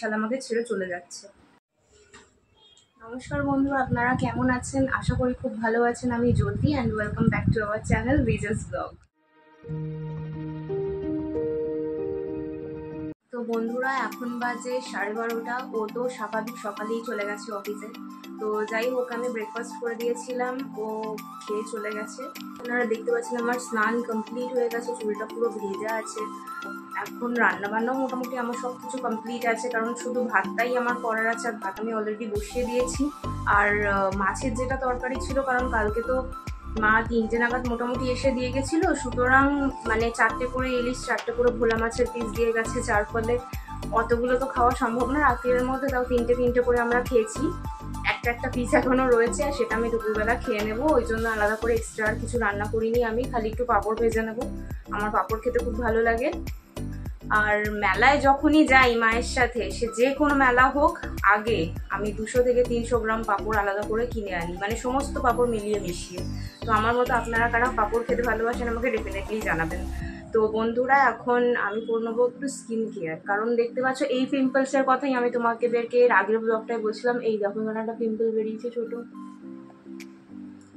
বিশাল আমাকে ছেড়ে চলে যাচ্ছে। নমস্কার বন্ধুরা, আপনারা কেমন আছেন? আশা করি খুব ভালো আছেন। আমি Jyoti and welcome back to our channel ভিজাস ব্লগ। তো বন্ধুরা, এখন বাজে 12:30। ও তো স্বাভাবিক সকালেই চলে গেছে অফিসে। তো যাই হোক, আমি ব্রেকফাস্ট করে দিয়েছিলাম, ও খেয়ে চলে গেছে। আপনারা দেখতে পাচ্ছেন আমার স্নান কমপ্লিট হয়ে গেছে, চুলটা পুরো ভেজা আছে। এখন রান্নাবান্নাও মোটামুটি আমার সব কিছু কমপ্লিট আছে, কারণ শুধু ভাতটাই আমার করার আছে। আর ভাত আমি অলরেডি বসিয়ে দিয়েছি। আর মাছের যেটা তরকারি ছিল, কারণ কালকে তো মা 3টে নাগাদ মোটামুটি এসে দিয়ে গেছিলো, সুতরাং মানে 4টে করে ইলিশ, 4টে করে ভোলা মাছের পিস দিয়ে গেছে, যার ফলে অতগুলো তো খাওয়া সম্ভব না রাতের মধ্যে। তাও 3টে করে আমরা খেয়েছি। একটা পিস এখনো রয়েছে, সেটা আমি দুপুরবেলা খেয়ে নেবো। ওই জন্য আলাদা করে এক্সট্রা আর কিছু রান্না করিনি। আমি খালি একটু পাঁপড় ভেজে নেবো, আমার পাঁপড় খেতে খুব ভালো লাগে। আর মেলায় যখনই যাই মায়ের সাথে, সে যে কোনো মেলা হোক, আগে আমি 200 থেকে 300 গ্রাম পাঁপড় আলাদা করে কিনে আনি, মানে সমস্ত পাঁপড় মিলিয়ে মিশিয়ে। তো আমার মতো আপনারা কারা পাঁপড় খেতে ভালোবাসেন আমাকে ডেফিনেটলি জানাবেন। তো বন্ধুরা, এখন আমি করে নেবো একটু স্কিন কেয়ার, কারণ দেখতে পাচ্ছ এই পিম্পলসের কথাই আমি তোমাদেরকে এর আগের ব্লগটায় বলছিলাম। এই দেখো, এখানে একটা পিম্পল বেরিয়েছে ছোট,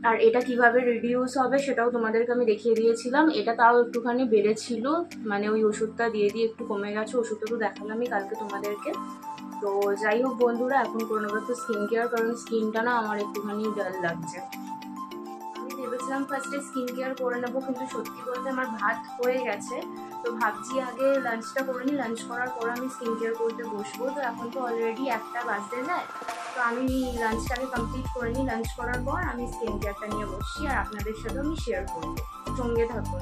আর এটা কিভাবে রিডিউস হবে সেটাও তোমাদেরকে আমি দেখিয়ে দিয়েছিলাম। এটা তাও একটুখানি বেড়েছিল, মানে ওই ওষুধটা দিয়ে একটু কমে গেছে। ওষুধটা তো দেখালামই কালকে তোমাদেরকে। তো যাই হোক বন্ধুরা, এখন করে নেবো একটু স্কিন কেয়ার, কারণ স্কিনটা না আমার একটুখানি ডাল লাগছে। আমি ভেবেছিলাম ফার্স্টে স্কিন কেয়ার করে নেবো, কিন্তু সত্যি বলতে আমার ভাত হয়ে গেছে। তো ভাবছি আগে লাঞ্চটা করে নিই, লাঞ্চ করার পর আমি স্কিন কেয়ার করতে বসবো। তো এখন তো অলরেডি 1টা বাজতে যায়, তো আমি লাঞ্চটাকে কমপ্লিট করে নিই। লাঞ্চ করার পর আমি স্কিন কেয়ারটা নিয়ে বসছি, আর আপনাদের সাথে আমি শেয়ার করবো। সঙ্গে থাকুন।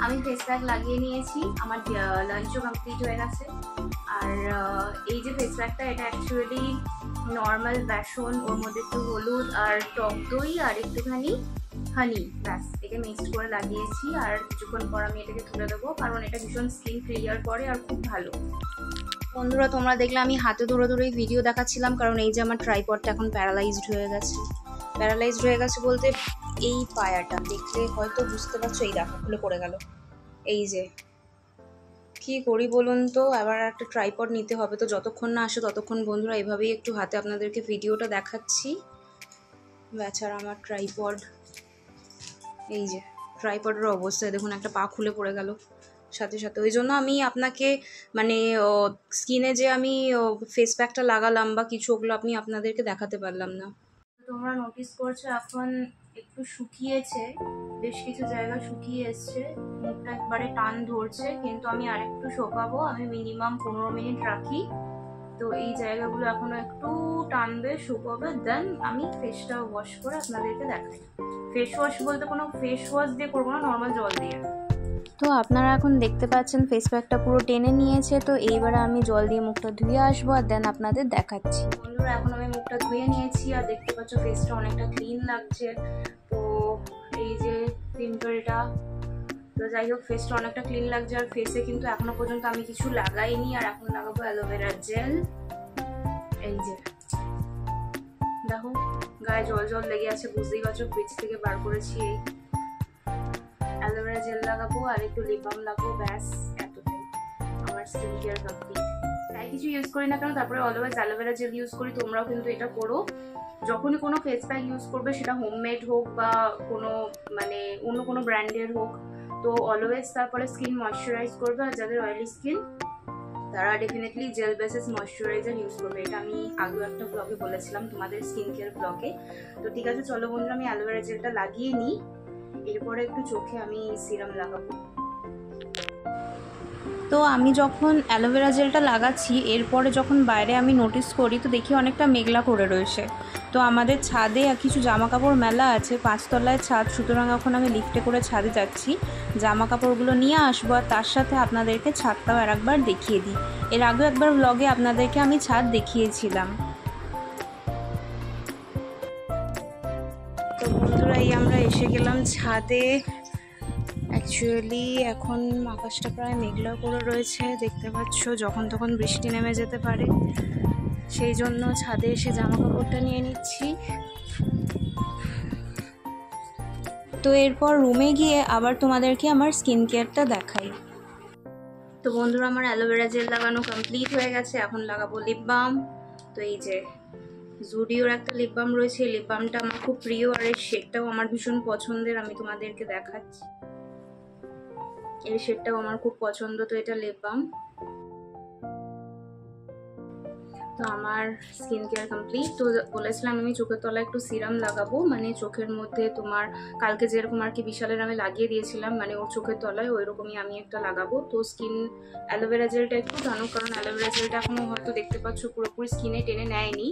আমি ফেস প্যাক লাগিয়ে নিয়েছি, আমার লাঞ্চও কমপ্লিট হয়ে গেছে। আর এই যে ফেস প্যাকটা, এটা অ্যাকচুয়ালি নর্মাল বেসন, ওর মধ্যে একটু হলুদ আর টক দই আর একটুখানি হানি, ব্যাস এটাকে মিক্সড করে লাগিয়েছি। আর কিছুক্ষণ পর আমি এটাকে তুলে দেবো, কারণ এটা ভীষণ স্কিন ক্লিয়ার করে আর খুব ভালো। বন্ধুরা, তোমরা দেখলে আমি হাতে ধরে ভিডিও দেখাচ্ছিলাম, কারণ এই যে আমার ট্রাইপডটা এখন প্যারালাইজড হয়ে গেছে বলতে এই পায়াটা দেখলে হয়তো বুঝতে পারছো। এই দেখো, খুলে পড়ে গেল। এই যে কি করি বলুন তো, আবার একটা ট্রাইপড নিতে হবে। তো যতক্ষণ না আসে ততক্ষণ বন্ধুরা এভাবেই একটু হাতে আপনাদেরকে ভিডিওটা দেখাচ্ছি। বেচারা আমার ট্রাইপড, এই যে ট্রাইপডের অবস্থায় দেখুন, একটা পা খুলে পড়ে গেল সাথে সাথে। ওই জন্য আমি আপনাকে মানে স্কিনে যে আমি ফেস প্যাকটা লাগালাম বা কিছু, ওগুলো আমি আপনাদেরকে দেখাতে পারলাম না। তোমরা নোটিস করছো এখন একটু শুকিয়েছে, বেশ কিছু জায়গা শুকিয়ে এসছে, মুখটা একবারে টান ধরছে, কিন্তু আমি আরেকটু শোকাবো। আমি মিনিমাম 15 মিনিট রাখি, তো এই জায়গাগুলো এখনো একটু টানবে, শুকাবে, দেন আমি ফেসটা ওয়াশ করে আপনাদেরকে দেখাই। ফেস ওয়াশ বলতে কোনো ফেস ওয়াশ দিয়ে করবো না, নর্মাল জল দিয়ে। তো আপনারা এখন দেখতে পাচ্ছেন ফেস প্যাকটা পুরো টেনে নিয়েছে। তো এইবারে আমি জল দিয়ে মুখটা ধুয়ে আসবো, আর দেন আপনাদের দেখাচ্ছি। বন্ধুরা, এখন আমি মুখটা ধুয়ে নিয়েছি, আর দেখতে পাচ্ছ ফেসটা অনেকটা ক্লিন লাগছে। তো এই যে পিম্পলটা, তো যাই হোক ফেসটা অনেকটা ক্লিন লাগছে। আর ফেসে কিন্তু এখনো পর্যন্ত আমি কিছু লাগাইনি, আর এখন লাগাবো অ্যালোভেরা জেল। এই যে দেখো, গায়ে জল লেগে আছে, বুঝতেই পারছো, ফ্রিজ থেকে বার করেছি। এই অ্যালোভেরা জেল লাগাবো আর একটু লিপ বাম লাগাবো, ব্যাস এতটাই আমার স্কিন কেয়ার কমপ্লিট। তাই কিছু ইউজ করি না কেন, তারপরে অলওয়েজ অ্যালোভেরা জেল ইউজ করি। তোমরাও কিন্তু এটা করো, যখনই কোনো ফেস প্যাক ইউজ করবে, সেটা হোমমেড হোক বা কোনো মানে অন্য কোনো ব্র্যান্ডের হোক, তো অলওয়েজ তারপরে স্কিন ময়শ্চারাইজ করবে। আর যাদের অয়েলি স্কিন, তারা definitely gel basis moisturizer use করবে। এটা আমি আগেও একটা ব্লগে বলেছিলাম, তোমাদের স্কিন কেয়ার ব্লগে। তো ঠিক আছে, চলো বন্ধুরা, আমি অ্যালোভেরা জেলটা লাগিয়ে নিই, এরপরে একটু চোখে আমি সিরাম লাগাবো। তো আমি যখন অ্যালোভেরা জেলটা লাগাচ্ছি, এরপরে যখন বাইরে আমি নোটিস করি, তো দেখি অনেকটা মেঘলা করে রয়েছে। তো আমাদের ছাদে কিছু জামা কাপড় মেলা আছে, 5 তলায় ছাদ, সুতরাং এখন আমি লিফটে করে ছাদে যাচ্ছি, জামা কাপড়গুলো নিয়ে আসবো। আর তার সাথে আপনাদেরকে ছাদটাও আরেকবার দেখিয়ে দিই। এর আগেও একবার ব্লগে আপনাদেরকে আমি ছাদ দেখিয়েছিলাম। তো বন্ধুরা, এই আমরা এসে গেলাম ছাদে। অ্যাকচুয়ালি এখন আকাশটা প্রায় মেঘলা করে রয়েছে, দেখতে পাচ্ছ, যখন তখন বৃষ্টি নেমে যেতে পারে, সেই জন্য ছাদে এসে জামা কাপড়টা নিয়ে নিচ্ছি। তো এরপর রুমে গিয়ে আবার তোমাদেরকে আমার স্কিন কেয়ারটা দেখাই। তো বন্ধুরা আমার অ্যালোভেরা জেল লাগানো কমপ্লিট হয়ে গেছে, এখন লাগাবো লিপ বাম। তো এই যে জুডিওর একটা লিপ বাম রয়েছে, এই লিপ বামটা আমার খুব প্রিয় আর এর শেডটাও আমার ভীষণ পছন্দের, আমি তোমাদেরকে দেখাচ্ছি। এই শেডটাও আমার খুব পছন্দ। তো এটা লিপ বাম। তো আমার স্কিন কেয়ার কমপ্লিট। তো বলেছিলাম আমি চোখের তলায় একটু সিরাম লাগাবো, মানে চোখের মধ্যে তোমার কালকে যেরকম আর কি বিশালের আমি লাগিয়ে দিয়েছিলাম, মানে ওর চোখের তলায় ওই রকমই আমি একটা লাগাবো। তো স্কিন অ্যালোভেরা জেলটা একটু টানো, কারণ অ্যালোভেরা জেলটা এখনো হয়তো দেখতে পাচ্ছ পুরোপুরি স্কিনে টেনে নেয়নি,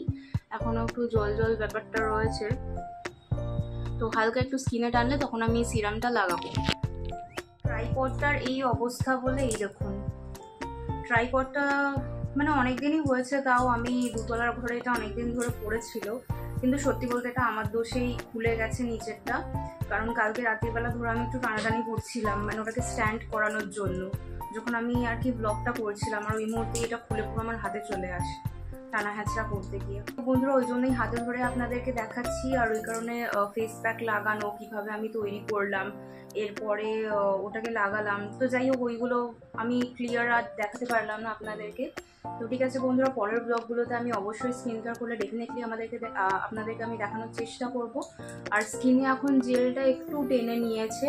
এখনো একটু জল জল ব্যাপারটা রয়েছে। তো হালকা একটু স্কিনে টানলে তখন আমি সিরামটা লাগাবো। ট্রাইপডটার এই অবস্থা বলে এই দেখুন, ট্রাইপডটা মানে অনেকদিনই হয়েছে, তাও আমি দুতলার ঘরে এটা অনেকদিন ধরে পড়েছিল, কিন্তু সত্যি বলতে এটা আমার দোষেই খুলে গেছে নিচেরটা, কারণ কালকে রাতের বেলা ধরে আমি একটু টানাটানি করছিলাম, মানে ওটাকে স্ট্যান্ড করানোর জন্য। যখন আমি আর কি ব্লগটা করছিলাম আর ওই মুহূর্তে এটা খুলে পুরো আমার হাতে চলে আসে টানা হ্যাচড়া করতে গিয়ে। তো বন্ধুরা ওই জন্যই হাতে ধরে আপনাদেরকে দেখাচ্ছি, আর ওই কারণে ফেস প্যাক লাগানো কিভাবে আমি তৈরি করলাম, এরপরে ওটাকে লাগালাম। তো যাই হোক ওইগুলো আমি ক্লিয়ার আর দেখাতে পারলাম না আপনাদেরকে। তো ঠিক আছে বন্ধুরা, পরের ব্লগগুলোতে আমি অবশ্যই স্কিন কেয়ার করলে ডেফিনেটলি আপনাদেরকে আমি দেখানোর চেষ্টা করব। আর স্কিনে এখন জেলটা একটু টেনে নিয়েছে,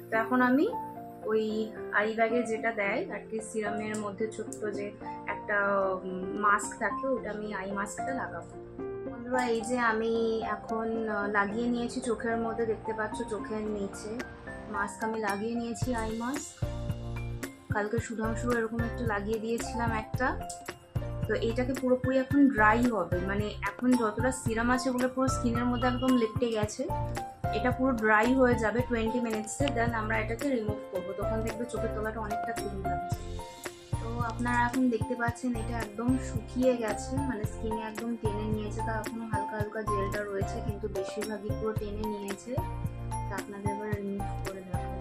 তো এখন আমি ওই আই ব্যাগে যেটা দেয় আর কি সিরামের মধ্যে ছোট্ট যে একটা মাস্ক থাকে, ওটা আমি আই মাস্কটা লাগাবো। বন্ধুরা এই যে আমি এখন লাগিয়ে নিয়েছি চোখের মধ্যে, দেখতে পাচ্ছ চোখের নিচে মাস্ক আমি লাগিয়ে নিয়েছি, আই মাস্ক। কালকে সুধাংশু এরকম একটা লাগিয়ে দিয়েছিলাম একটা। তো এইটাকে পুরোপুরি এখন ড্রাই হবে, মানে এখন যতটা সিরাম আছে ওগুলো পুরো স্কিনের মধ্যে একদম লেপটে গেছে, এটা পুরো ড্রাই হয়ে যাবে 20 মিনিটসে, দেন আমরা এটাকে রিমুভ করবো, তখন দেখবে চোখের তলাটা অনেকটা ক্লিন লাগছে। তো আপনারা এখন দেখতে পাচ্ছেন এটা একদম শুকিয়ে গেছে, মানে স্কিনে একদম টেনে নিয়েছে, তা এখনো হালকা হালকা জেলটা রয়েছে কিন্তু বেশিরভাগই পুরো টেনে নিয়েছে। তা আপনাদের এবার রিমুভ করে দেখাবো।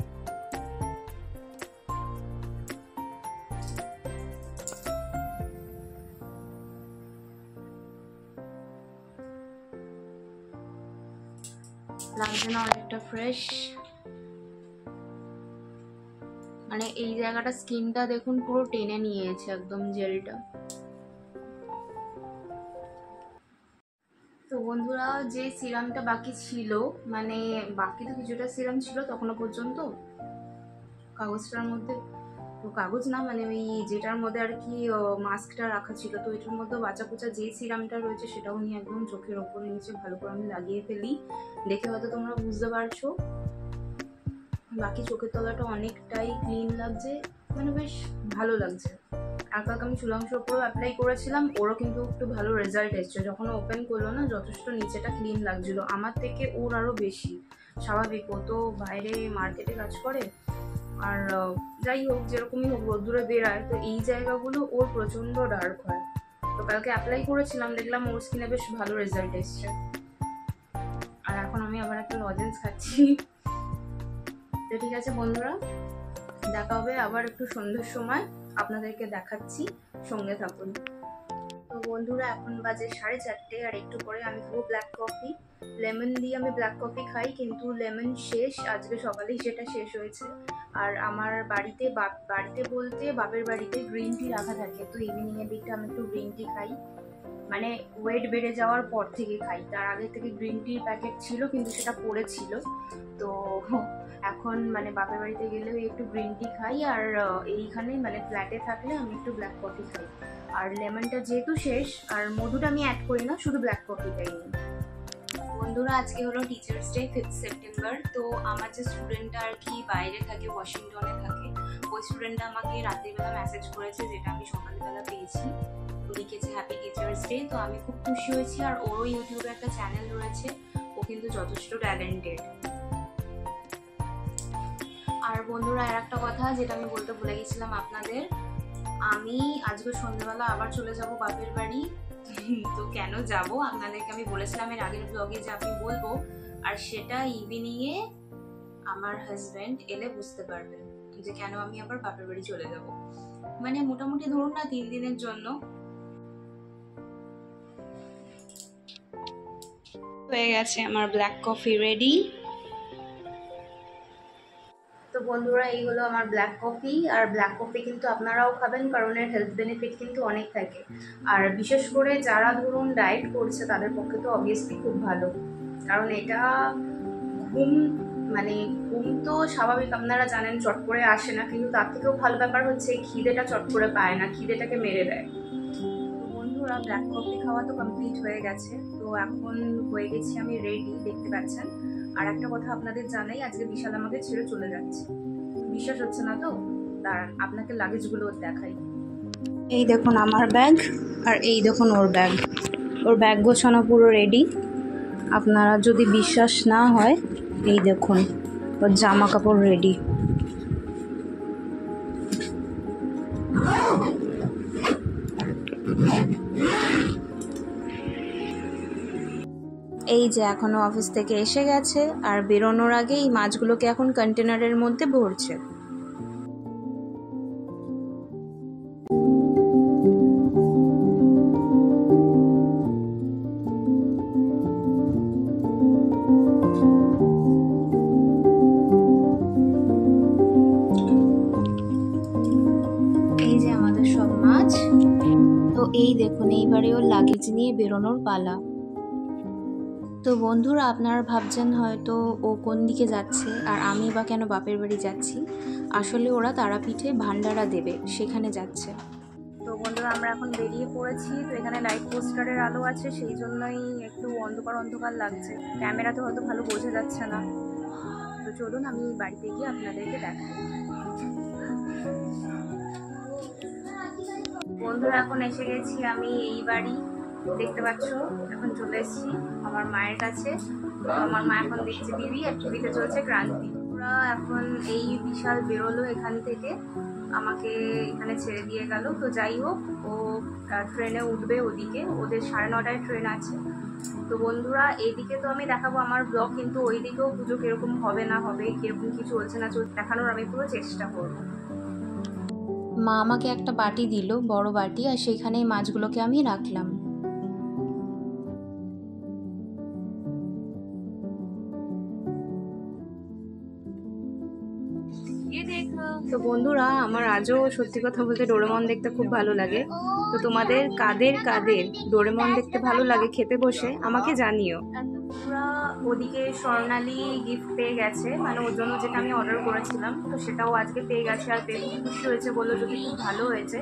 লাগছে না অনেকটা ফ্রেশ, মানে এই জায়গাটা স্কিনটা দেখুন পুরো টেনে নিয়েছে একদম জেলটা। তো বন্ধুরা যে সিরামটা বাকি ছিল, মানে বাকি তো কিছুটা সিরাম ছিল তখনও পর্যন্ত কাগজটার মধ্যে, তো কাগজ না মানে ওই যেটার মধ্যে আর কি মাস্কটা রাখা ছিল, তো এটার মধ্যে বাঁচা কুচা যে সিরামটা রয়েছে সেটাও নিয়ে একদম চোখের ওপরে নিচে ভালো করে আমি লাগিয়ে ফেলি, দেখে হয়তো তোমরা বুঝতে পারছো। বাকি চোখের তলাটা অনেকটাই ক্লিন লাগছে, মানে বেশ ভালো লাগছে। আর কালকে আমি চুলাংশের উপরেও অ্যাপ্লাই করেছিলাম, ওরও কিন্তু একটু ভালো রেজাল্ট এসছে, যখন ওপেন করলো না যথেষ্ট নিচেটা ক্লিন লাগছিল, আমার থেকে ওর আরও বেশি। স্বাভাবিক, ও তো বাইরে মার্কেটে কাজ করে, আর যাই হোক যেরকমই হোক রোদ্দুরে বেরায়, তো এই জায়গাগুলো ওর প্রচণ্ড ডার্ক হয়। তো কালকে অ্যাপ্লাই করেছিলাম, দেখলাম ওর স্কিনে বেশ ভালো রেজাল্ট এসছে। আর এখন আমি আবার একটা লজেন্স খাচ্ছি। তো ঠিক আছে বন্ধুরা, দেখা হবে আবার একটু সন্ধ্যের সময়, আপনাদেরকে দেখাচ্ছি, সঙ্গে থাকুন। তো বন্ধুরা এখন বাজে 4:30, আর একটু পরে আমি খাবো ব্ল্যাক কফি। লেমন দিয়ে আমি ব্ল্যাক কফি খাই, কিন্তু লেমন শেষ, আজকে সকালেই সেটা শেষ হয়েছে। আর আমার বাড়িতে বলতে বাপের বাড়িতে গ্রিন টি রাখা থাকে, তো ইভিনিং এর দিকটা আমি একটু গ্রিন টি খাই, মানে ওয়েট বেড়ে যাওয়ার পর থেকে খাই, তার আগে থেকে গ্রিন টির প্যাকেট ছিল কিন্তু সেটা পড়েছিল। তো এখন মানে বাপের বাড়িতে গেলেও একটু গ্রিন টি খাই, আর এইখানে মানে ফ্ল্যাটে থাকলে আমি একটু ব্ল্যাক কফি খাই। আর লেমনটা যেহেতু শেষ, আর মধুটা আমি অ্যাড করি না, শুধু ব্ল্যাক কফিটাই নিই। বন্ধুরা আজকে হলো টিচার্স ডে 5 সেপ্টেম্বর। তো আমার যে স্টুডেন্টটা আর কি বাইরে থাকে, ওয়াশিংটনে থাকে, ওই স্টুডেন্টটা আমাকে রাত্রিবেলা মেসেজ করেছে, যেটা আমি সকালবেলা পেয়েছি, লিখেছে হ্যাপি টিচার্স ডে। তো আমি খুব খুশি হয়েছি, আর ওরও ইউটিউবে একটা চ্যানেল রয়েছে, ও কিন্তু যথেষ্ট ট্যালেন্টেড। আর বন্ধুরা আর একটা কথা যেটা আমি বলতে ভুলে গেছিলাম আপনাদের, আমি আজকে সন্ধ্যাবেলা আবার চলে যাব বাপের বাড়ি। তো কেন যাব আপনাদেরকে আমি বলেছিলাম এর আগের ব্লগে যে আমি বলবো, আর সেটা ইভিনিংয়ে আমার হাজব্যান্ড এলে বুঝতে পারবেন যে কেন আমি আবার বাপের বাড়ি চলে যাব। মানে মোটামুটি ধরুন না 3 দিনের জন্য। হয়ে গেছে আমার ব্ল্যাক কফি রেডি। তো বন্ধুরা, এই হলো আমার ব্ল্যাক কফি। আর ব্ল্যাক কফি কিন্তু আপনারাও খাবেন, কারণ এর হেলথ বেনিফিট কিন্তু অনেক থাকে। আর বিশেষ করে যারা ধরুন ডায়েট করছে তাদের পক্ষে তো অবভিয়াসলি খুব ভালো, কারণ এটা ঘুম মানে ঘুম তো স্বাভাবিক আপনারা জানেন চট করে আসে না, কিন্তু তার থেকেও ভালো ব্যাপার হচ্ছে খিদেটা চট করে পায় না, খিদেটাকে মেরে দেয়। তো বন্ধুরা, ব্ল্যাক কফি খাওয়া তো কমপ্লিট হয়ে গেছে, তো এখন হয়ে গেছি আমি রেডি, দেখতে পাচ্ছেন। আর একটা কথা আপনাদের জানাই, আজকে বিশাল আমাকে ছেড়ে চলে যাচ্ছে। বিশ্বাস হচ্ছে না তো, দাঁড়ান আপনাকে লাগেজগুলো দেখাই। এই দেখুন আমার ব্যাগ, আর এই দেখুন ওর ব্যাগ। ওর ব্যাগ গোছানো পুরো রেডি। আপনারা যদি বিশ্বাস না হয়, এই দেখুন ওর জামা কাপড় রেডি। এই যে এখনো অফিস থেকে এসে গেছে, আর বেরোনোর আগে এই মাছগুলোকে এখন কন্টেনারের মধ্যে ভরছে। এই যে আমাদের সব মাছ। তো এই দেখুন, এইবারে ওর লাগেজ নিয়ে বেরোনোর পালা। তো বন্ধুরা, আপনারা ভাবছেন হয়তো ও কোন দিকে যাচ্ছে আর আমি বা কেন বাপের বাড়ি যাচ্ছি। আসলে ওরা তারাপীঠে ভান্ডারা দেবে, সেখানে যাচ্ছে। তো বন্ধুরা, আমরা এখন বেরিয়ে পড়েছি। তো এখানে লাইট পোস্টারের আলো আছে, সেই জন্যই একটু অন্ধকার অন্ধকার লাগছে, ক্যামেরাতে হয়তো ভালো বোঝা যাচ্ছে না। তো চলুন আমি বাড়িতে গিয়ে আপনাদেরকে দেখাই। বন্ধুরা, এখন এসে গেছি আমি এই বাড়ি, দেখতে পাচ্ছ। এখন চলে এসেছি আমার মায়ের কাছে। তো আমার মা এখন দেখছে টিভি, আর টিভিতে চলছে ক্রান্তি। ওরা এখন এই বিশাল বেরোলো এখান থেকে, আমাকে এখানে ছেড়ে দিয়ে গেল। তো যাই হোক, ও ট্রেনে উঠবে ওদিকে, ওদের 9:30টায় ট্রেন আছে। তো বন্ধুরা, এইদিকে তো আমি দেখাবো আমার ব্লগ, কিন্তু ওই দিকেও পুজো কিরকম হবে না হবে, কিরকম কি চলছে না চলছে দেখানোর আমি পুরো চেষ্টা করবো। মা আমাকে একটা বাটি দিল, বড় বাটি, আর সেখানে এই মাছগুলোকে আমি রাখলাম। তো বন্ধুরা, আমার আজও সত্যি কথা বলতে ডোরেমন দেখতে খুব ভালো লাগে। তো তোমাদের কাদের কাদের ডোরেমন দেখতে ভালো লাগে খেতে বসে আমাকে জানিও। পুরা ওদিকে স্বর্ণালী গিফট পেয়ে গেছে, মানে ওর জন্য যেটা আমি অর্ডার করেছিলাম, তো সেটাও আজকে পেয়ে গেছে। আর পেয়ে খুব খুশি হয়েছে, বললো যদি খুব ভালো হয়েছে।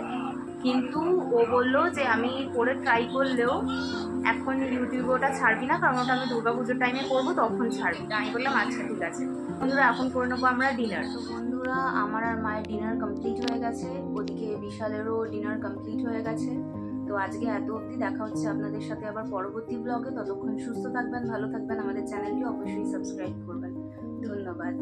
কিন্তু ও বললো যে আমি পরে ট্রাই করলেও এখন ইউটিউবে ওটা ছাড়বি না, কারণ ওটা আমি দুর্গাপুজোর টাইমে করবো, তখন ছাড়বি। আমি বললাম আচ্ছা ঠিক আছে। বন্ধুরা, এখন করে নেবো আমরা ডিনার। তো বন্ধুরা, আমার আর মায়ের ডিনার কমপ্লিট হয়ে গেছে, ওদিকে বিশালেরও ডিনার কমপ্লিট হয়ে গেছে। তো আজকে এত অবধি, দেখা হচ্ছে আপনাদের সাথে আবার পরবর্তী ব্লগে। ততক্ষণ সুস্থ থাকবেন, ভালো থাকবেন, আমাদের চ্যানেলটি অবশ্যই সাবস্ক্রাইব করবেন। ধন্যবাদ।